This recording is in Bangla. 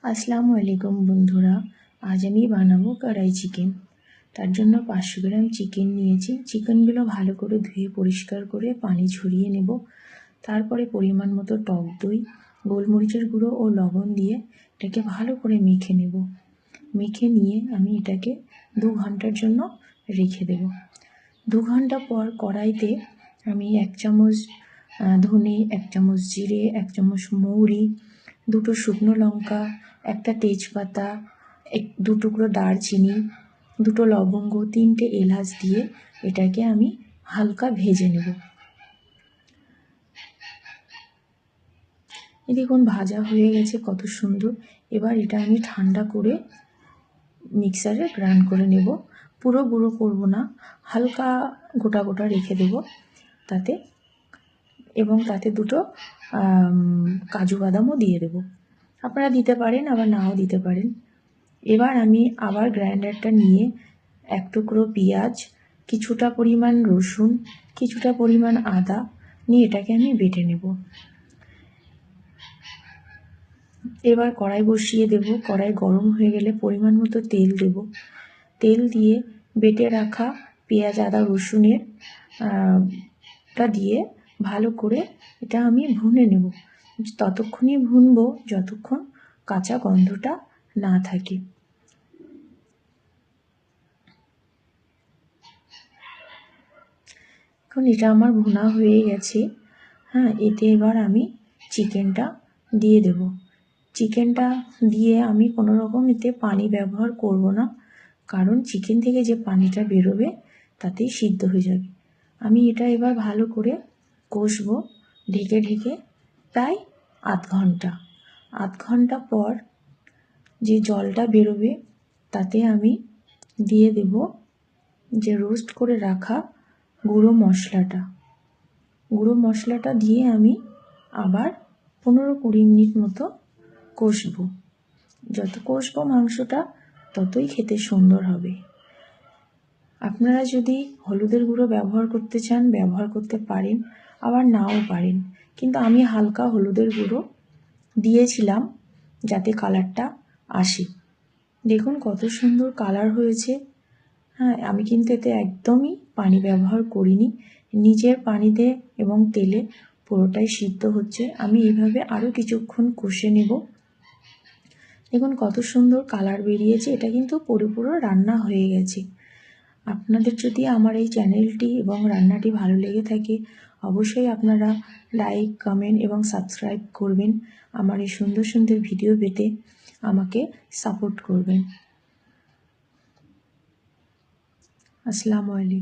আসসালামু আলাইকুম বন্ধুরা, আজ আমি বানাবো কড়াই চিকেন। তার জন্য 500 গ্রাম চিকেন নিয়েছি। চিকেনগুলো ভালো করে ধুয়ে পরিষ্কার করে পানি ঝরিয়ে নেব। তারপরে পরিমাণ মতো টক দই, গোলমরিচের গুঁড়ো ও লবণ দিয়ে এটাকে ভালো করে মেখে নেব। মেখে নিয়ে আমি এটাকে 2 ঘন্টার জন্য রেখে দেব। 2 ঘন্টা পর কড়াইতে আমি 1 চামচ ধনে, 1 চামচ জিরে, 1 চামচ মৌরি, 2টো শুকনো লঙ্কা, 1টা তেজপাতা, 2 টুকরো দারচিনি, 2টো লবঙ্গ, 3টে এলাচ দিয়ে এটাকে আমি হালকা ভেজে নেব। দেখুন ভাজা হয়ে গেছে কত সুন্দর। এবার এটা আমি ঠান্ডা করে মিক্সারে গ্রাইন্ড করে নেব। পুরো গুঁড়ো করব না, হালকা গোটা গোটা রেখে দেব তাতে, এবং তাতে 2টো কাজু বাদামও দিয়ে দেব। আপনারা দিতে পারেন, আবার নাও দিতে পারেন। এবার আমি আবার গ্রাইন্ডারটা নিয়ে 1 টুকরো পেঁয়াজ, কিছুটা পরিমাণ রসুন, কিছুটা পরিমাণ আদা নিয়ে এটাকে আমি বেটে নেব। এবার কড়াই বসিয়ে দেব। কড়াই গরম হয়ে গেলে পরিমাণ মতো তেল দেব। তেল দিয়ে বেটে রাখা পেঁয়াজ, আদা, রসুনের টা দিয়ে ভালো করে এটা আমি ভুনে নেব। ততক্ষণই ভুনবো যতক্ষণ কাঁচা গন্ধটা না থাকে। এখন এটা আমার ভুনা হয়ে গেছে। এতে এবার আমি চিকেনটা দিয়ে দেব। চিকেনটা দিয়ে আমি কোনো রকম এতে পানি ব্যবহার করব না, কারণ চিকেন থেকে যে পানিটা বেরোবে তাতেই সিদ্ধ হয়ে যাবে। আমি এটা এবার ভালো করে কষবো ঢেকে ঢেকে প্রায় আধ ঘন্টা। আধ ঘন্টা পর যে জলটা বেরোবে তাতে আমি দিয়ে দেব যে রোস্ট করে রাখা গুঁড়ো মশলাটা দিয়ে আমি আবার 15-20 মিনিট মতো কষবো। যত কষবো মাংসটা ততই খেতে সুন্দর হবে। আপনারা যদি হলুদের গুঁড়ো ব্যবহার করতে চান ব্যবহার করতে পারেন, আবার নাও পারেন, কিন্তু আমি হালকা হলুদের গুঁড়ো দিয়েছিলাম যাতে কালারটা আসে। দেখুন কত সুন্দর কালার হয়েছে। আমি কিন্তু এতে একদমই পানি ব্যবহার করিনি, নিজের পানিতে এবং তেলে পুরোটাই সিদ্ধ হচ্ছে। আমি এইভাবে আরও কিছুক্ষণ কষে নেব। দেখুন কত সুন্দর কালার বেরিয়েছে। এটা কিন্তু পুরো রান্না হয়ে গেছে। আপনাদের যদি আমার এই চ্যানেলটি এবং রান্নাটি ভালো লেগে থাকে অবশ্যই আপনারা লাইক, কমেন্ট এবং সাবস্ক্রাইব করবেন। আমার এই সুন্দর সুন্দর ভিডিও পেতে আমাকে সাপোর্ট করবেন। আসসালামু আলাইকুম।